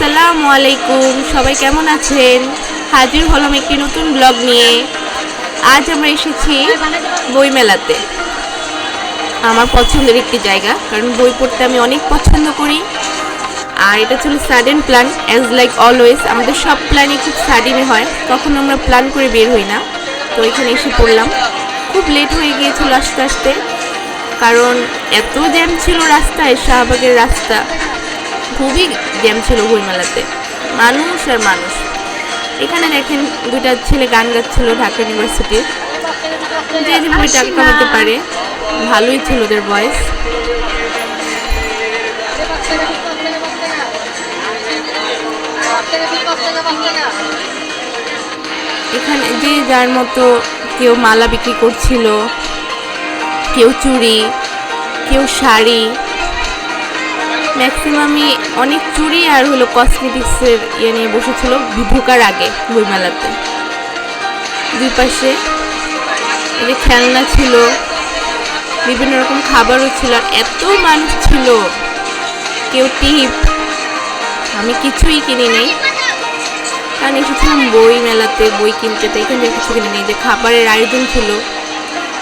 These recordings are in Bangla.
আসসালামু আলাইকুম, সবাই কেমন আছেন? হাজির হলাম একটি নতুন ব্লগ নিয়ে। আজ আমরা এসেছি বইমেলাতে। আমার পছন্দের একটি জায়গা, কারণ বই পড়তে আমি অনেক পছন্দ করি। আর এটা ছিল sudden plan, as like always. আমাদের সব প্ল্যানই খুব সাডেনে হয়, কখনো আমরা প্ল্যান করে বের হই না। তো এখানে এসে পড়লাম। খুব লেট হয়ে গিয়েছিল আস্তে আস্তে, কারণ এত জ্যাম ছিল রাস্তায়। শাহবাগের রাস্তা খুবই জ্যাম ছিল বইমেলাতে, মানুষ আর মানুষ। এখানে দেখেন দুইটা ছেলে গান গাচ্ছিল ঢাকা ইউনিভার্সিটির। যে যেভাবে টাকা কামাতে পারে, ভালোই ছিল ওদের ভয়েস। এখানে যে যার মতো, কেউ মালা বিক্রি করছিল, কেউ চুড়ি, কেউ শাড়ি। ম্যাক্সিমামই অনেক চুড়ি আর হলো কসমেটিক্সের ইয়ে নিয়ে বসেছিল ঢোকার আগে বইমেলাতে। দুই পাশে এই খেলনা ছিল, বিভিন্ন রকম খাবারও ছিল, আর এত মানুষ ছিল। কেউ টিপ, আমি কিছুই কিনি নেই, কারণ এসেছিলাম বই মেলাতে বই কিনতে। তো এখান থেকে কিছু কিনে নেই। যে খাবারের আয়োজন ছিল,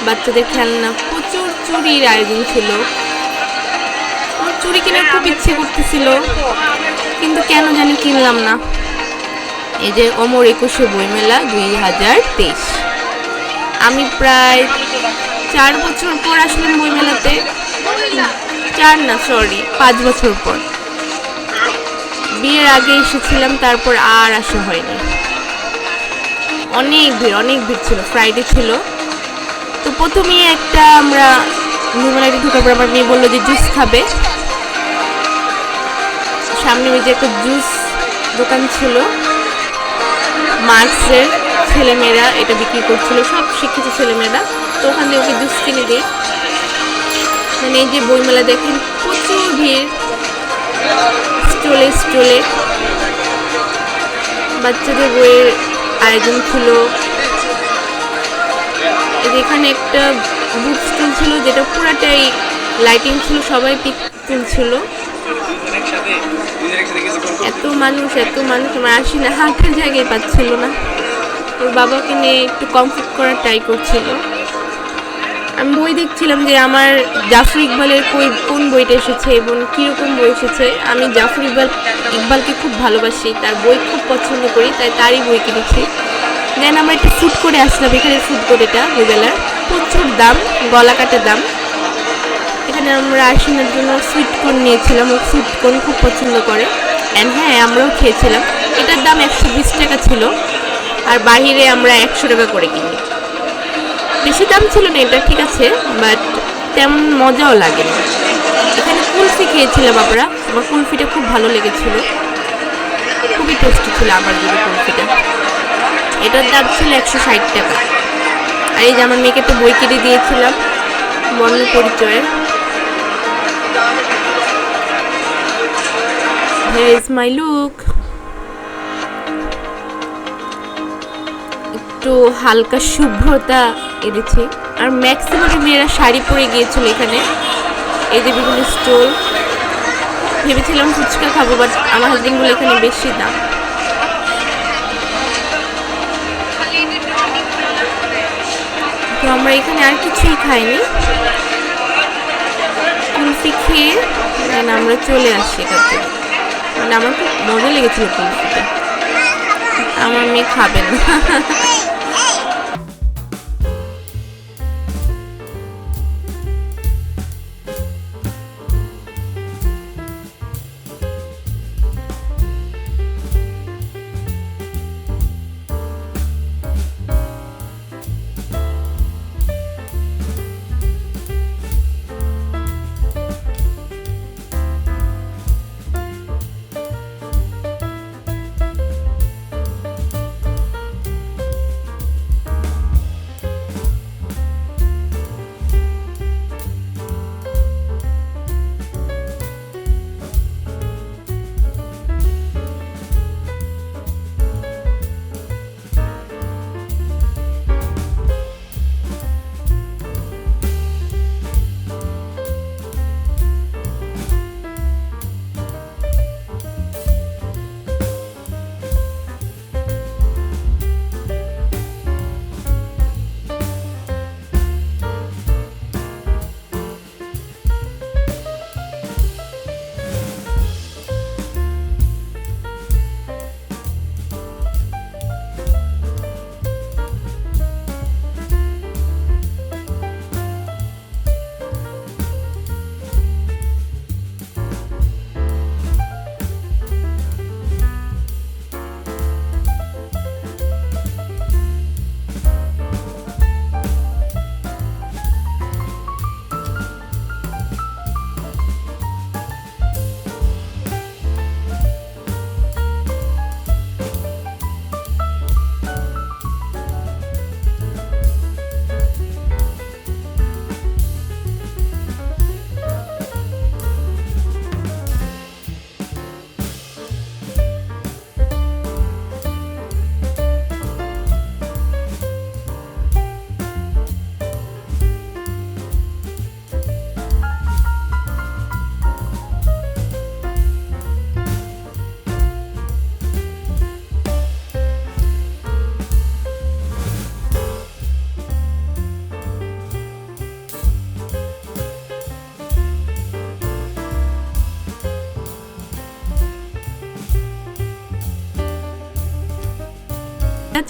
বাচ্চাদের খেলনা, প্রচুর চুড়ির আয়োজন ছিল। চুড়ি কেনার খুব ইচ্ছে করতেছিল, কিন্তু কেন জানি কিনলাম না। এই যে অমর 21শে বইমেলা 2023। আমি প্রায় 4 বছর পর আসলাম বইমেলাতে। 4 না, সরি, 5 বছর পর। বিয়ের আগে এসেছিলাম, তারপর আর আসা হয়নি। অনেক ভিড় ছিল, ফ্রাইডে ছিল। তো প্রথমেই একটা আমরা বইমেলাতে ঢোকার পর আমার মেয়ে বললো যে জুস খাবে। সামনে ওই যে একটা জুস দোকান ছিল, মার্কসের ছেলেমেয়েরা এটা বিক্রি করছিল, সব শিক্ষিত ছেলেমেয়েরা। তো ওখান থেকে ওকে জুস কিনে দিই। মানে এই যে বইমেলা দেখেন, প্রচুর ভিড়, স্টলে বাচ্চাদের বইয়ের আয়োজন ছিল। এখানে একটা বুক স্টল ছিল, যেটা পুরাটাই লাইটিং ছিল, সবাই পিক তুলছিল। এত মানুষ আমার আসি না, হাঁটার জায়গায় পাচ্ছিল না। ওর বাবাকে নিয়ে একটু কমফোর্ট করার ট্রাই করছিল। আমি বই দেখছিলাম যে আমার জাফর ইকবালের কোন বইটা এসেছে এবং কীরকম বই এসেছে। আমি জাফর ইকবালকে খুব ভালোবাসি, তার বই খুব পছন্দ করি, তাই তারই বই কিনেছি। দেন আমরা একটা ফুড কোর্টে আসলাম। এখানে ফুড কোর্ট, এটা বইমেলার প্রচুর দাম, গলা কাটা দাম। এখানে আমরা আশিনার জন্য সুইট কর্ন নিয়েছিলাম, ও সুইট কর্ন খুব পছন্দ করে। অ্যান্ড হ্যাঁ, আমরাও খেয়েছিলাম। এটার দাম 120 টাকা ছিল, আর বাহিরে আমরা 100 টাকা করে কিনি। বেশি দাম ছিল না এটা, ঠিক আছে, বাট তেমন মজাও লাগে না। এখানে কুলফি খেয়েছিলাম আমরা, আমার কুলফিটা খুব ভালো লেগেছিল, খুবই টেস্টি ছিল আমার জন্য কুলফিটা। এটার দাম ছিল 160 টাকা। আর এই যে আমার মেয়েকে একটা বই কিনে দিয়েছিলাম, বর্ণ পরিচয়ের। Here is my look. একটু হালকা শুভ্রতা এনেছি। আর ম্যাক্সিমাম মেয়েরা শাড়ি পরে গিয়েছিল এখানে। এই যে বিভিন্ন স্টল। ভেবেছিলাম ফুচকা খাবো, বাট আমার হাজবেন্ড বলে এখানে বেশি দাম। তো আমরা এখানে আর কিছুই খাইনি, কুলফি খেয়ে আমরা চলে আসি এখান থেকে। মানে আমার খুব মজা লেগেছিল কুলফিটা। আমার মেয়ে খাবে না।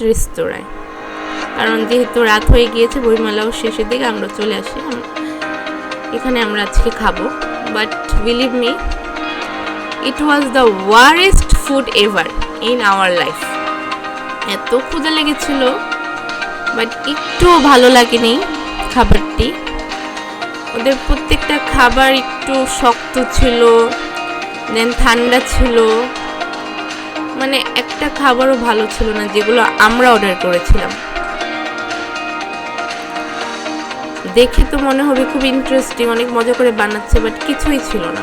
রেস্তোরাঁয়, কারণ যেহেতু রাত হয়ে গিয়েছে, বইমেলাও শেষের দিকে আমরা চলে আসি। এখানে আমরা আজকে খাবো, but believe me, it was the worst food ever in our life. এত ক্ষুধা লেগেছিল, বাট একটুও ভালো লাগেনি খাবারটি। ওদের প্রত্যেকটা খাবার একটু শক্ত ছিল, দেন ঠান্ডা ছিল, মানে একটা খাবারও ভালো ছিল না যেগুলো আমরা অর্ডার করেছিলাম। দেখে তো মনে হবে খুব ইন্টারেস্টিং, অনেক মজা করে বানাচ্ছে, বাট কিছুই ছিল না।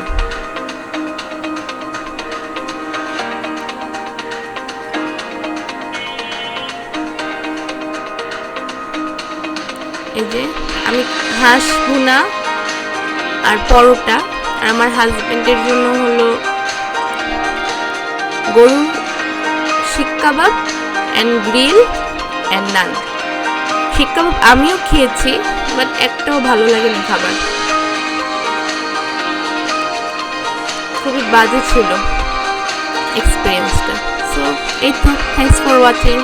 এই যে আমি হাঁস ভুনা আর পরোটা, আর আমার হাজবেন্ডের জন্য হলো গরুর শিক কাবাব অ্যান্ড গ্রিল অ্যান্ড নান। শিক কাবাব আমিও খেয়েছি, বাট একটাও ভালো লাগেনি খাবার, খুবই বাজে ছিল এক্সপিরিয়েন্সটা। সো এই তো, থ্যাংকস ফর ওয়াচিং।